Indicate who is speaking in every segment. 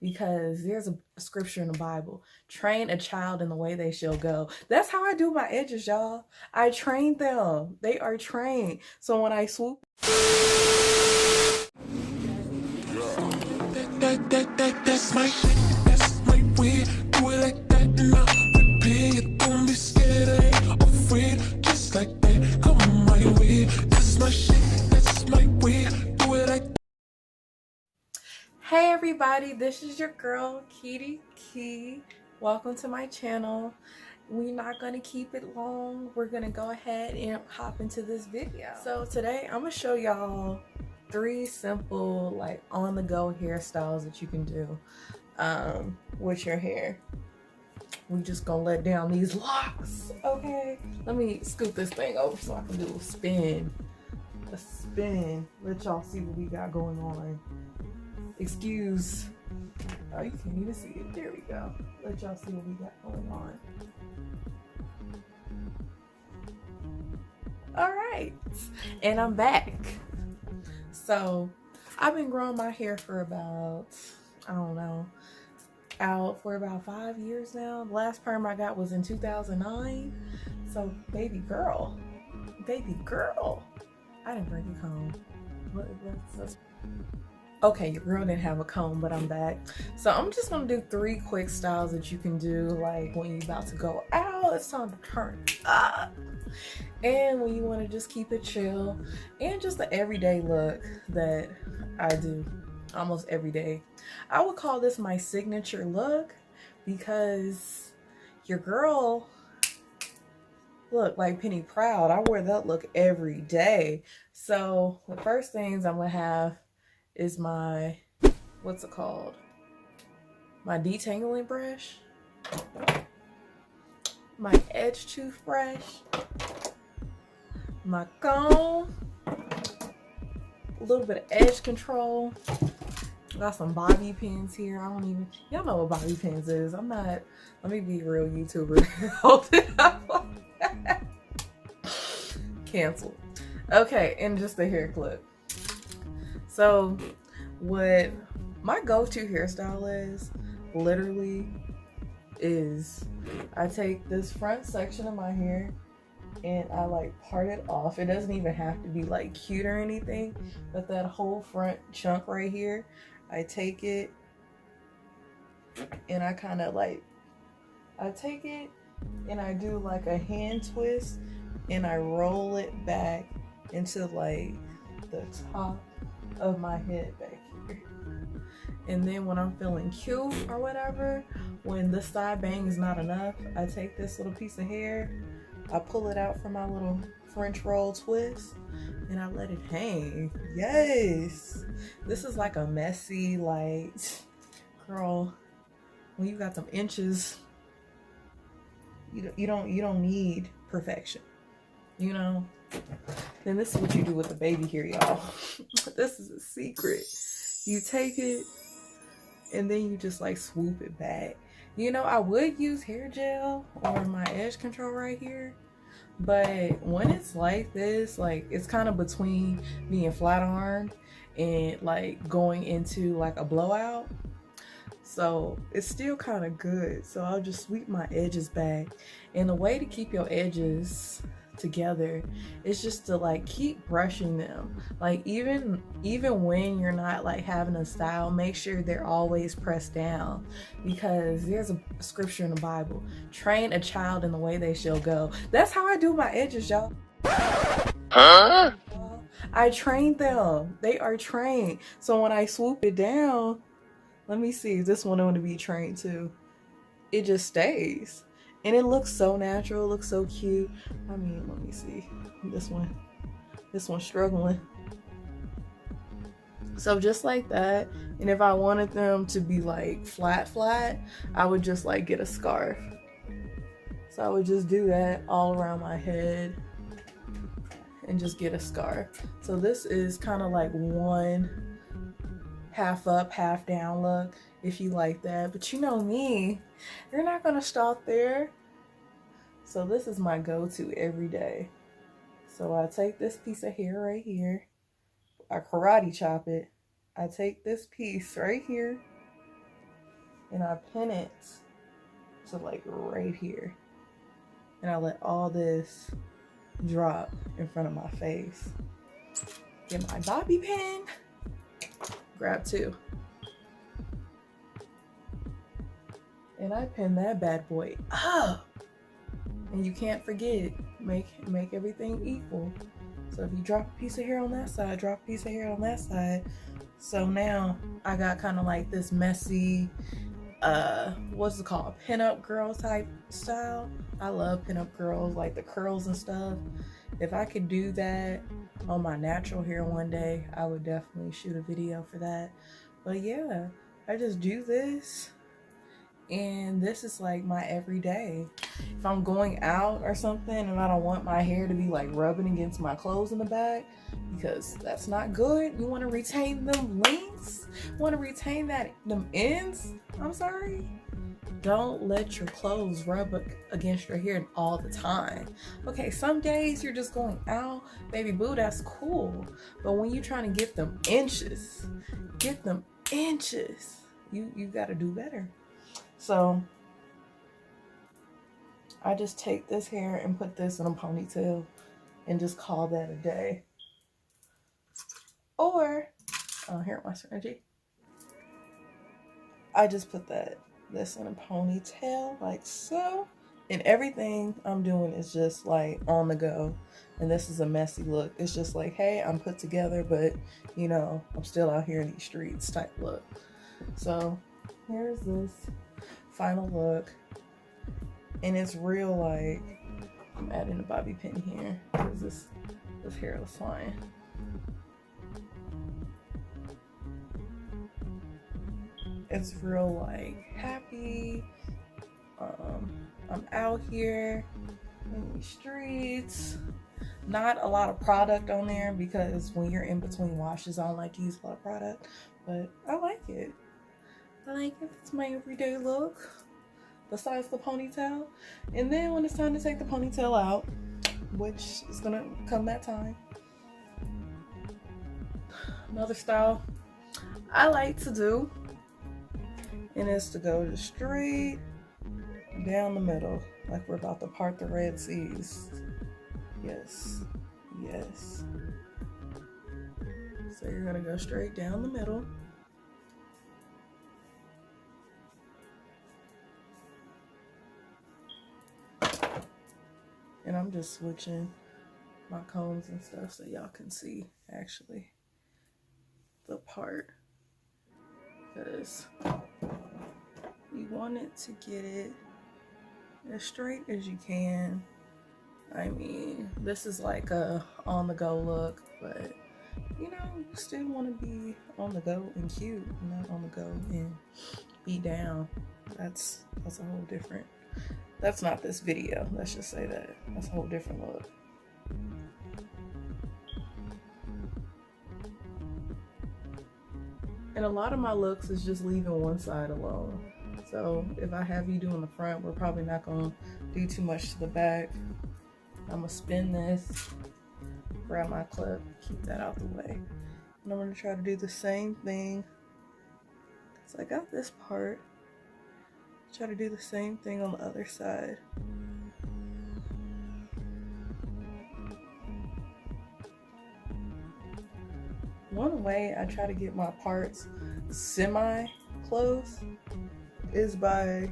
Speaker 1: because there's a scripture in the Bible: train a child in the way they shall go. That's how I do my edges, y'all. I train them. They are trained. So when I swoop,
Speaker 2: that's my shit, that's my way. Do it like that and I'll replay it. Don't be scared, I ain't afraid. Just like that, come my way. That's my shit, that's my way. Do it like that.
Speaker 1: hey everybody, this is your girl KiDyeKi. Welcome to my channel. We're not going to keep it long. We're going to go ahead and hop into this video. So today I'm going to show y'all 3 simple like on the go hairstyles that you can do with your hair. We just gonna let down these locks, okay? Let me scoot this thing over so I can do a spin. Let y'all see what we got going on. Excuse, oh, you can't even see it. There we go. Let y'all see what we got going on. All right, and I'm back. So I've been growing my hair for about, I don't know, out for about 5 years now. The last perm I got was in 2009. So baby girl, I didn't bring a comb. Okay, your girl didn't have a comb, but I'm back. So I'm just gonna do 3 quick styles that you can do like when you're about to go out. It's time to turn up. And when you want to just keep it chill, and just the everyday look that I do almost every day. I would call this my signature look because your girl look like Penny Proud. I wear that look every day. So the first things I'm gonna have is my, what's it called? My detangling brush, my edge toothbrush, my comb, a little bit of edge control. Got some bobby pins here. I don't even, y'all know what bobby pins is. I'm not, let me be a real YouTuber. Hold it up. Cancel. Okay, and just a hair clip. So what my go-to hairstyle is, literally, is I take this front section of my hair and I like part it off. It doesn't even have to be like cute or anything, but that whole front chunk right here, I take it and I kind of like, I take it and I do like a hand twist and I roll it back into like the top of my head back here. And then when I'm feeling cute or whatever, when this side bang is not enough, I take this little piece of hair, I pull it out from my little French roll twist, and I let it hang. Yes, this is like a messy, like, girl, when you got them inches, you don't need perfection, you know. Then this is what you do with the baby hair, y'all. This is a secret. You take it and then you just like swoop it back. You know, I would use hair gel or my edge control right here, but when it's like this, like it's kind of between being flat armed and like going into like a blowout, so it's still kind of good. So I'll just sweep my edges back, and the way to keep your edges together is just to like keep brushing them. Like even when you're not like having a style, make sure they're always pressed down, because there's a scripture in the Bible: train a child in the way they shall go. That's how I do my edges, y'all. Huh? I train them. They are trained. So when I swoop it down, let me see, this one want to be trained too. It just stays. And it looks so natural, it looks so cute. I mean, let me see. This one's struggling. So just like that. And if I wanted them to be like flat, I would just like get a scarf. So I would just do that all around my head and just get a scarf. So this is kind of like one half up, half down look, if you like that. But you know me, you're not gonna stop there. So this is my go-to every day. So I take this piece of hair right here, I karate chop it. I take this piece right here and I pin it to like right here. And I let all this drop in front of my face. Get my bobby pin, grab two. And I pin that bad boy up. And you can't forget, make everything equal. So if you drop a piece of hair on that side, drop a piece of hair on that side. So now I got kind of like this messy, what's it called? Pinup girl type style. I love pinup girls, like the curls and stuff. If I could do that on my natural hair one day, I would definitely shoot a video for that. But yeah, I just do this. And this is like my everyday. If I'm going out or something and I don't want my hair to be like rubbing against my clothes in the back, because that's not good. You want to retain them links, want to retain them ends. I'm sorry. Don't let your clothes rub against your hair all the time. Okay, some days you're just going out, baby boo, that's cool. But when you're trying to get them inches, you got to do better. So I just take this hair and put this in a ponytail and just call that a day. Or, here at my synergy, I just put this in a ponytail like so. And everything I'm doing is just like on the go. And this is a messy look. It's just like, hey, I'm put together, but you know, I'm still out here in these streets type look. So here's this final look, and it's real like, I'm adding a bobby pin here because this hair is flying. It's real like happy. I'm out here in the streets. Not a lot of product on there because when you're in between washes, I don't like to use a lot of product, but I like it. I like it. It's my everyday look, besides the ponytail. And then when it's time to take the ponytail out, which is gonna come that time, another style I like to do, and it's to go just straight down the middle, like we're about to part the Red Seas. Yes, yes. So you're gonna go straight down the middle. And I'm just switching my combs and stuff so y'all can see actually the part, because you want it to get it as straight as you can. I mean, this is like a on the go look, but you know, you still want to be on the go and cute, not on the go and be down. That's a whole different. That's not this video. Let's just say that. That's a whole different look. And a lot of my looks is just leaving one side alone. So if I have you doing the front, we're probably not gonna do too much to the back. I'm gonna spin this, grab my clip, keep that out the way. And I'm gonna try to do the same thing. So I got this part. Try to do the same thing on the other side. One way I try to get my parts semi-close is by,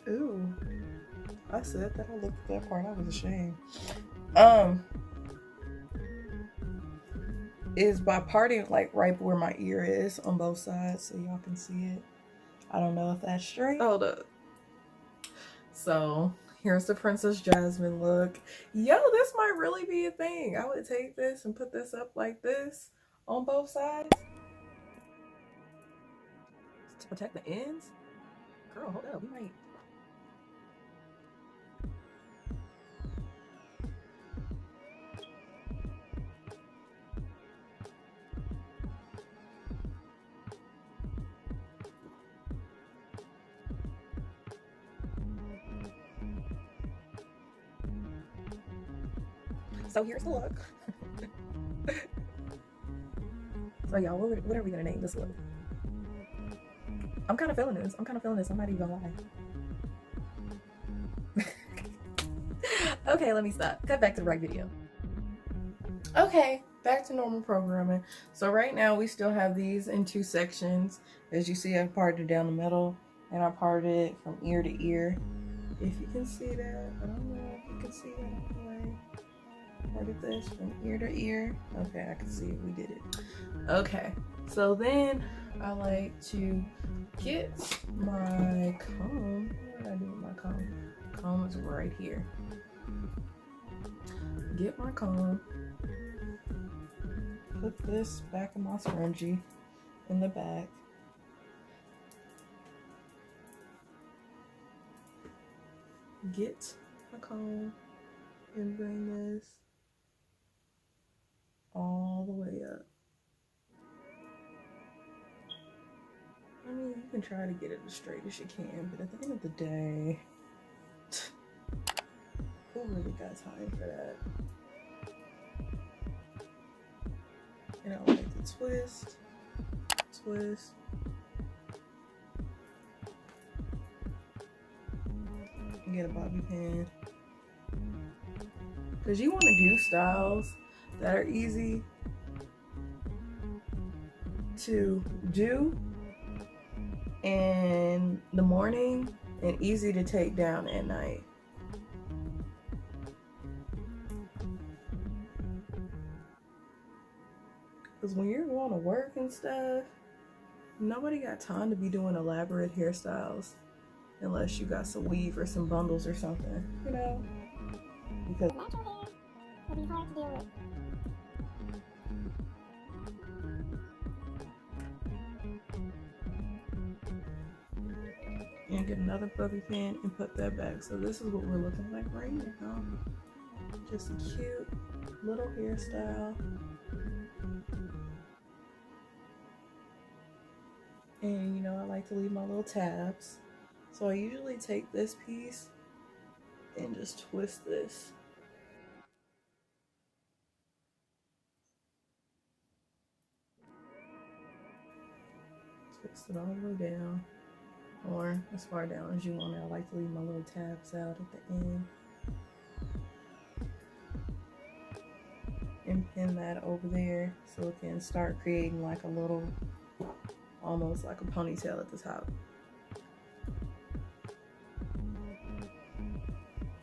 Speaker 1: ooh, I said that. I looked at that part, I was ashamed. Is by parting like right where my ear is on both sides so y'all can see it. I don't know if that's straight. Hold up. So here's the Princess Jasmine look. Yo, this might really be a thing. I would take this and put this up like this on both sides to protect the ends. Girl, hold up. We might. So here's the look. So y'all, what are we gonna name this look? I'm kind of feeling this. I'm kind of feeling this. I'm not even gonna lie. Okay, let me stop. Cut back to the right video. Okay, back to normal programming. So right now we still have these in 2 sections. As you see, I parted it down the middle and I parted it from ear to ear. If you can see that, I don't know if you can see that all the way. Parted this from ear to ear. Okay, I can see it. We did it. Okay, so then I like to get my comb. What did I do with my comb? Comb is right here. Get my comb. Put this back in my scrunchie in the back. Get my comb and bring this all the way up. I mean, you can try to get it as straight as you can, but at the end of the day, who really got time for that? And I like to twist, twist. Get a bobby pin. Because you want to do styles that are easy to do in the morning and easy to take down at night. Because when you're going to work and stuff, nobody got time to be doing elaborate hairstyles unless you got some weave or some bundles or something, you know? Because
Speaker 3: natural hair will be hard to deal with.
Speaker 1: and get another bobby pin and put that back. So this is what we're looking like right now. Just a cute little hairstyle. And you know, I like to leave my little tabs. So I usually take this piece and just twist this. Twist it all the way down, or as far down as you want it. I like to leave my little tabs out at the end. And pin that over there so it can start creating like a little, almost like a ponytail at the top.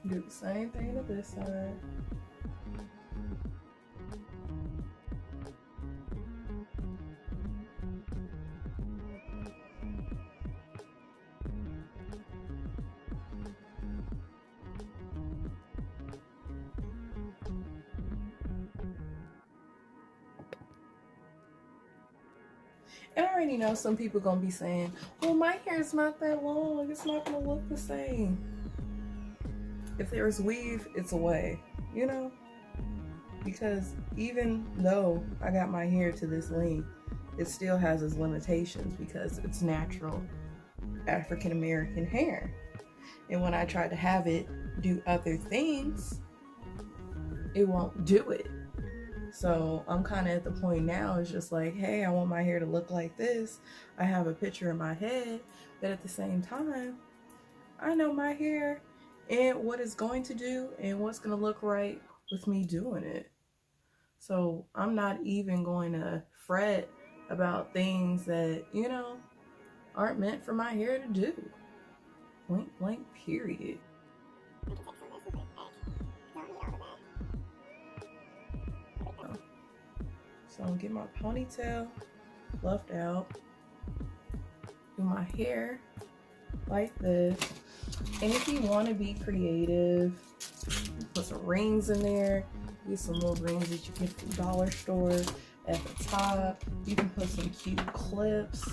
Speaker 1: Do the same thing to this side. And I already know some people gonna be saying, well, my hair is not that long, it's not gonna look the same. If there's weave, it's a way, you know? Because even though I got my hair to this length, it still has its limitations because it's natural African American hair. And when I try to have it do other things, it won't do it. So I'm kind of at the point now, it's just like, hey, I want my hair to look like this. I have a picture in my head, but at the same time, I know my hair and what it's going to do and what's going to look right with me doing it. So I'm not even going to fret about things that, you know, aren't meant for my hair to do. Point blank, period. So I'm gonna get my ponytail fluffed out, do my hair like this. And if you want to be creative, put some rings in there. Get some little rings that you get from the dollar store at the top. You can put some cute clips.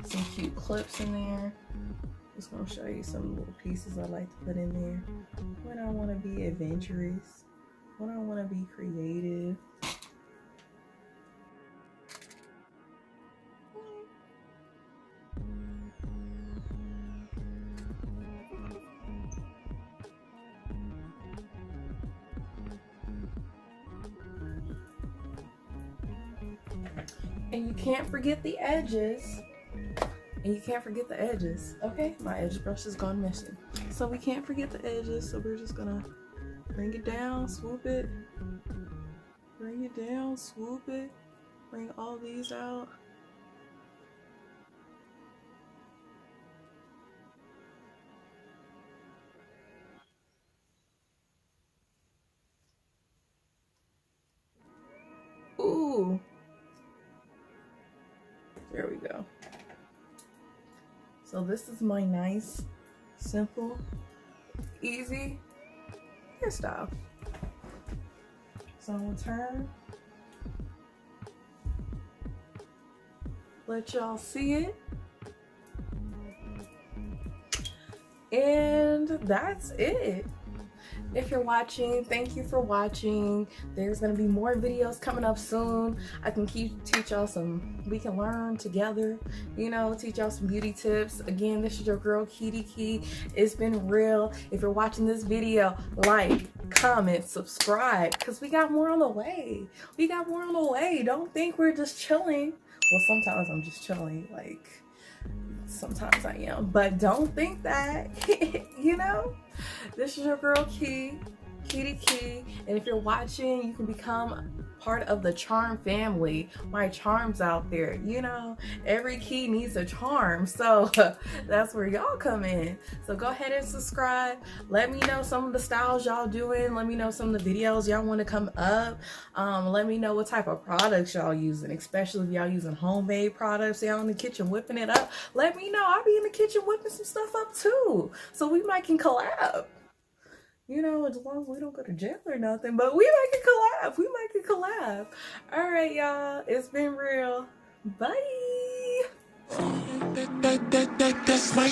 Speaker 1: Some cute clips in there. Just gonna show you some little pieces I like to put in there when I want to be adventurous, when I want to be creative. And you can't forget the edges. And you can't forget the edges. Okay, my edge brush has gone missing. So we can't forget the edges. So we're just gonna bring it down, swoop it. Bring it down, swoop it. Bring all these out. Ooh. There we go. So this is my nice, simple, easy hairstyle. So I'm gonna turn. Let y'all see it. And that's it. If you're watching, thank you for watching. There's gonna be more videos coming up soon. I can teach y'all we can learn together, you know, teach y'all some beauty tips. Again, this is your girl KiDyeKi. It's been real. If you're watching this video, like, comment, subscribe, because we got more on the way. We got more on the way. Don't think we're just chilling. Well, sometimes I'm just chilling, like, sometimes I am, but don't think that. You know, this is your girl KiDyeKi, and if you're watching, you can become part of the charm family. My charms out there, you know, every key needs a charm, so that's where y'all come in. So go ahead and subscribe. Let me know some of the styles y'all doing. Let me know some of the videos y'all want to come up. Let me know what type of products y'all using, especially if y'all using homemade products. Y'all in the kitchen whipping it up, let me know. I'll be in the kitchen whipping some stuff up too, so we might can collab. You know, as long as we don't go to jail or nothing, but we might can collab. We might can collab. All right, y'all. It's been real. Bye.
Speaker 2: That's my